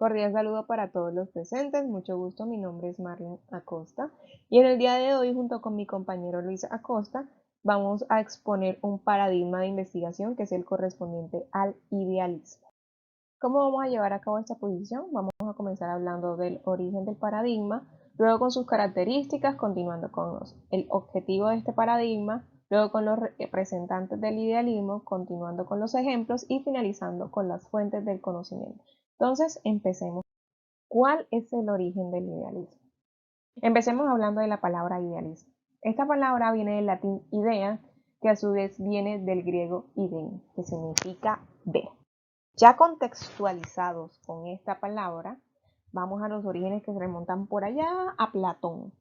Cordial saludo para todos los presentes, mucho gusto, mi nombre es Marlene Acosta y en el día de hoy junto con mi compañero Luis Acosta vamos a exponer un paradigma de investigación que es el correspondiente al idealismo. ¿Cómo vamos a llevar a cabo esta posición? Vamos a comenzar hablando del origen del paradigma, luego con sus características, continuando con el objetivo de este paradigma, luego con los representantes del idealismo, continuando con los ejemplos y finalizando con las fuentes del conocimiento. Entonces, empecemos. ¿Cuál es el origen del idealismo? Empecemos hablando de la palabra idealismo. Esta palabra viene del latín idea, que a su vez viene del griego idein, que significa ver. Ya contextualizados con esta palabra, vamos a los orígenes que se remontan por allá a Platón,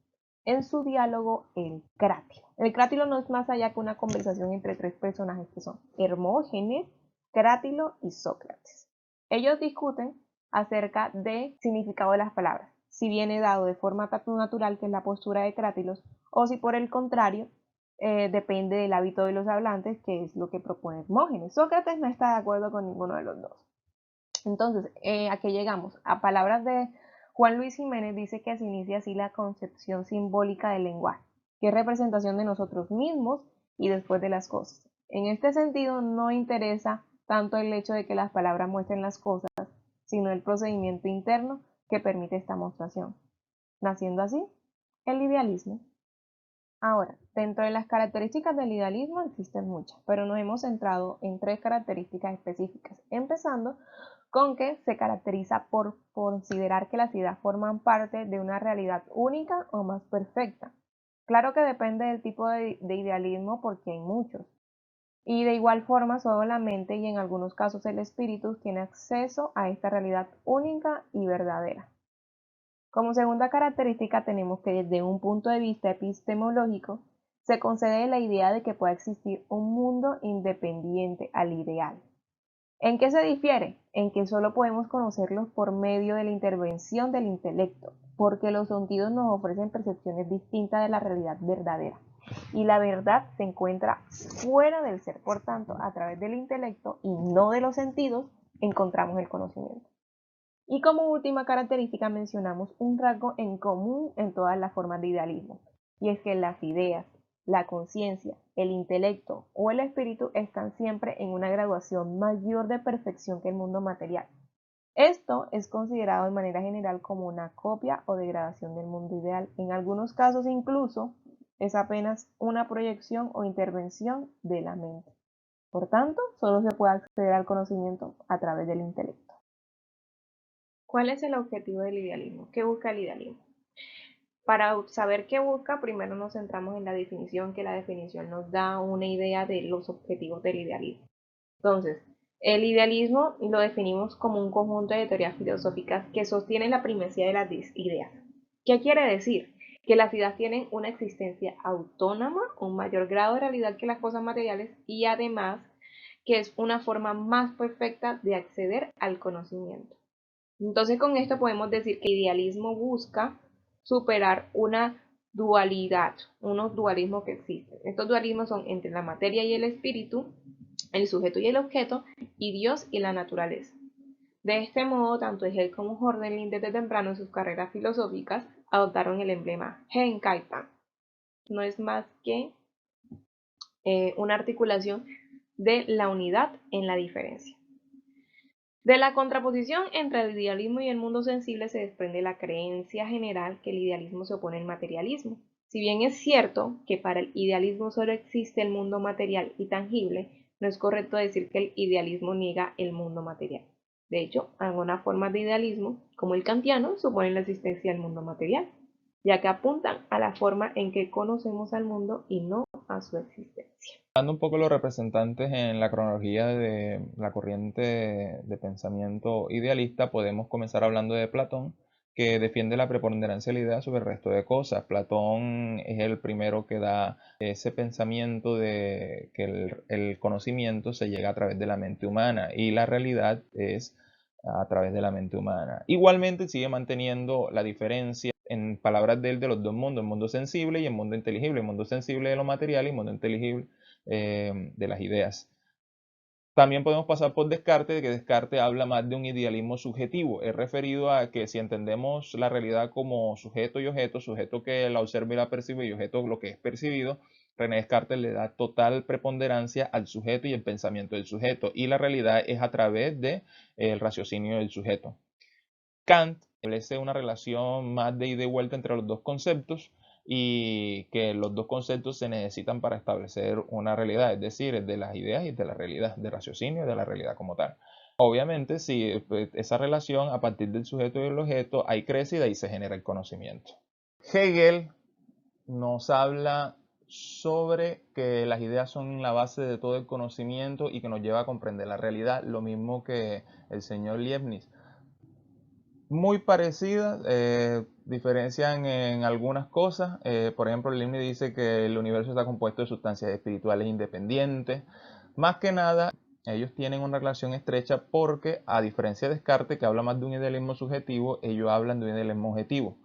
en su diálogo El Crátilo. El Crátilo no es más allá que una conversación entre tres personajes que son Hermógenes, Crátilo y Sócrates. Ellos discuten acerca del significado de las palabras, si viene dado de forma natural, que es la postura de Crátilos, o si por el contrario depende del hábito de los hablantes, que es lo que propone Hermógenes. Sócrates no está de acuerdo con ninguno de los dos. Entonces, ¿a qué llegamos? A palabras de Juan Luis Jiménez, dice que se inicia así la concepción simbólica del lenguaje, que es representación de nosotros mismos y después de las cosas. En este sentido, no interesa tanto el hecho de que las palabras muestren las cosas, sino el procedimiento interno que permite esta mostración, naciendo así el idealismo. Ahora, dentro de las características del idealismo existen muchas, pero nos hemos centrado en tres características específicas, empezando con que se caracteriza por considerar que las ideas forman parte de una realidad única o más perfecta. Claro que depende del tipo de idealismo porque hay muchos. Y de igual forma, solo la mente y en algunos casos el espíritu tiene acceso a esta realidad única y verdadera. Como segunda característica tenemos que desde un punto de vista epistemológico se concede la idea de que pueda existir un mundo independiente al ideal. ¿En qué se difiere? En que solo podemos conocerlos por medio de la intervención del intelecto, porque los sentidos nos ofrecen percepciones distintas de la realidad verdadera. Y la verdad se encuentra fuera del ser, por tanto, a través del intelecto y no de los sentidos, encontramos el conocimiento. Y como última característica mencionamos un rasgo en común en todas las formas de idealismo, y es que las ideas, la conciencia, el intelecto o el espíritu están siempre en una graduación mayor de perfección que el mundo material. Esto es considerado de manera general como una copia o degradación del mundo ideal. En algunos casos incluso es apenas una proyección o intervención de la mente. Por tanto, solo se puede acceder al conocimiento a través del intelecto. ¿Cuál es el objetivo del idealismo? ¿Qué busca el idealismo? Para saber qué busca, primero nos centramos en la definición, que la definición nos da una idea de los objetivos del idealismo. Entonces, el idealismo lo definimos como un conjunto de teorías filosóficas que sostienen la primacía de las ideas. ¿Qué quiere decir? Que las ideas tienen una existencia autónoma, un mayor grado de realidad que las cosas materiales y además que es una forma más perfecta de acceder al conocimiento. Entonces con esto podemos decir que el idealismo busca superar una dualidad, unos dualismos que existen. Estos dualismos son entre la materia y el espíritu, el sujeto y el objeto, y Dios y la naturaleza. De este modo, tanto Hegel como Hölderlin desde temprano en sus carreras filosóficas adoptaron el emblema Genkaipan. No es más que una articulación de la unidad en la diferencia. De la contraposición entre el idealismo y el mundo sensible se desprende la creencia general que el idealismo se opone al materialismo. Si bien es cierto que para el idealismo solo existe el mundo material y tangible, no es correcto decir que el idealismo niega el mundo material. De hecho, algunas formas de idealismo, como el kantiano, suponen la existencia del mundo material, ya que apuntan a la forma en que conocemos al mundo y no a su existencia. Dando un poco los representantes en la cronología de la corriente de pensamiento idealista, podemos comenzar hablando de Platón, que defiende la preponderancia de la idea sobre el resto de cosas. Platón es el primero que da ese pensamiento de que el conocimiento se llega a través de la mente humana y la realidad es a través de la mente humana. Igualmente sigue manteniendo la diferencia en palabras de él de los dos mundos, el mundo sensible y el mundo inteligible, el mundo sensible de lo material y el mundo inteligible de las ideas. También podemos pasar por Descartes, que Descartes habla más de un idealismo subjetivo. Es referido a que si entendemos la realidad como sujeto y objeto, sujeto que la observa y la percibe y objeto lo que es percibido, René Descartes le da total preponderancia al sujeto y el pensamiento del sujeto, y la realidad es a través del raciocinio del sujeto. Kant establece una relación más de ida y vuelta entre los dos conceptos, y que los dos conceptos se necesitan para establecer una realidad, es decir, de las ideas y de la realidad, de raciocinio y de la realidad como tal. Obviamente, si esa relación a partir del sujeto y el objeto ahí crece y de ahí se genera el conocimiento. Hegel nos habla sobre que las ideas son la base de todo el conocimiento y que nos lleva a comprender la realidad, lo mismo que el señor Leibniz. Muy parecidas, diferencian en algunas cosas. Por ejemplo, Leibniz dice que el universo está compuesto de sustancias espirituales independientes. Más que nada, ellos tienen una relación estrecha porque, a diferencia de Descartes, que habla más de un idealismo subjetivo, ellos hablan de un idealismo objetivo,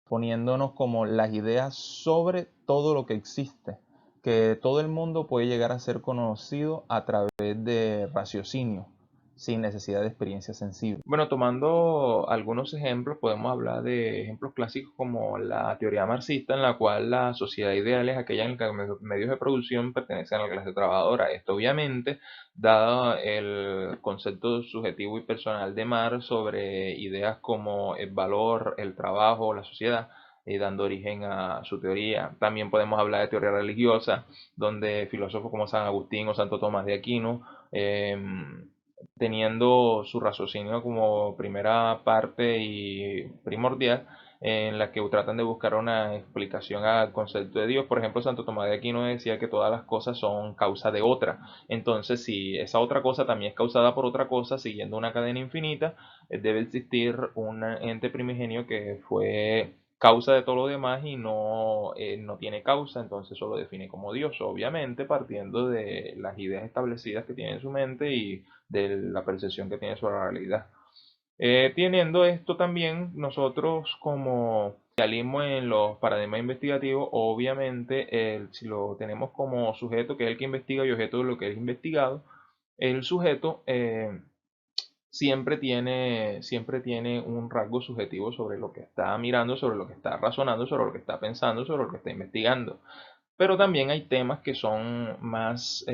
poniéndonos como las ideas sobre todo lo que existe, que todo el mundo puede llegar a ser conocido a través de raciocinio, sin necesidad de experiencia sensible. Bueno, tomando algunos ejemplos, podemos hablar de ejemplos clásicos como la teoría marxista, en la cual la sociedad ideal es aquella en que los medios de producción pertenecen a la clase trabajadora. Esto obviamente, dado el concepto subjetivo y personal de Marx sobre ideas como el valor, el trabajo, la sociedad, y dando origen a su teoría. También podemos hablar de teoría religiosa, donde filósofos como San Agustín o Santo Tomás de Aquino, teniendo su raciocinio como primera parte y primordial, en la que tratan de buscar una explicación al concepto de Dios. Por ejemplo, Santo Tomás de Aquino decía que todas las cosas son causa de otra. Entonces, si esa otra cosa también es causada por otra cosa, siguiendo una cadena infinita, debe existir un ente primigenio que fue causa de todo lo demás y no tiene causa, entonces eso lo define como Dios, obviamente partiendo de las ideas establecidas que tiene en su mente y de la percepción que tiene sobre la realidad. Teniendo esto también, nosotros como realismo en los paradigmas investigativos, obviamente si lo tenemos como sujeto, que es el que investiga, y objeto de lo que es investigado, el sujeto siempre tiene un rasgo subjetivo sobre lo que está mirando, sobre lo que está razonando, sobre lo que está pensando, sobre lo que está investigando. Pero también hay temas que son más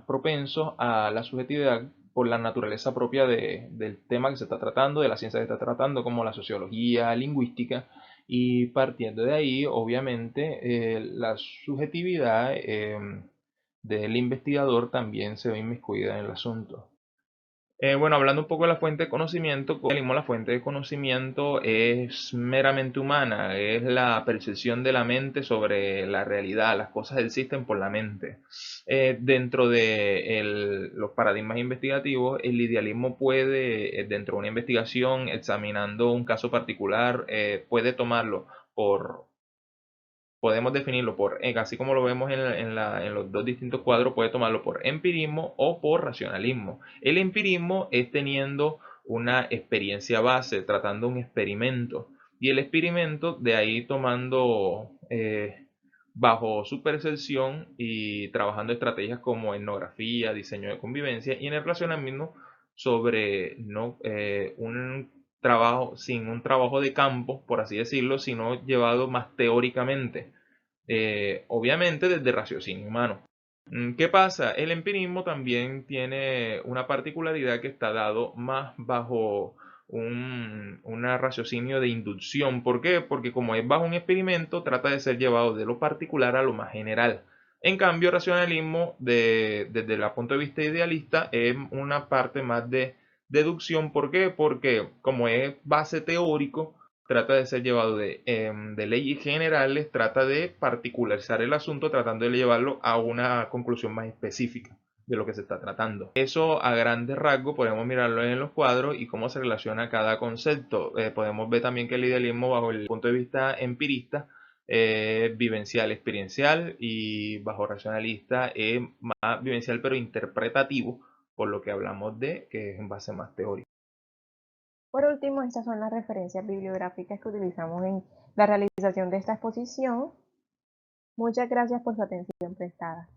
propensos a la subjetividad por la naturaleza propia del tema que se está tratando, de la ciencia que se está tratando, como la sociología, lingüística, y partiendo de ahí, obviamente, la subjetividad del investigador también se ve inmiscuida en el asunto. Bueno, hablando un poco de la fuente de conocimiento, como la fuente de conocimiento es meramente humana, es la percepción de la mente sobre la realidad, las cosas existen por la mente. Dentro de los paradigmas investigativos, el idealismo puede, dentro de una investigación, examinando un caso particular, puede tomarlo por podemos definirlo por, así como lo vemos en los dos distintos cuadros, puede tomarlo por empirismo o por racionalismo. El empirismo es teniendo una experiencia base, tratando un experimento. Y el experimento de ahí tomando bajo su percepción y trabajando estrategias como etnografía, diseño de convivencia, y en el racionalismo sobre no, un trabajo, sin un trabajo de campo, por así decirlo, sino llevado más teóricamente, obviamente desde raciocinio humano. ¿Qué pasa? El empirismo también tiene una particularidad que está dado más bajo un raciocinio de inducción. ¿Por qué? Porque como es bajo un experimento, trata de ser llevado de lo particular a lo más general. En cambio, el racionalismo, desde el punto de vista idealista, es una parte más de deducción. ¿Por qué? Porque como es base teórico, trata de ser llevado de leyes generales, trata de particularizar el asunto, tratando de llevarlo a una conclusión más específica de lo que se está tratando. Eso a grandes rasgos podemos mirarlo en los cuadros y cómo se relaciona cada concepto. Podemos ver también que el idealismo bajo el punto de vista empirista vivencial, experiencial, y bajo racionalista es más vivencial pero interpretativo, por lo que hablamos de que es en base más teórica. Por último, estas son las referencias bibliográficas que utilizamos en la realización de esta exposición. Muchas gracias por su atención prestada.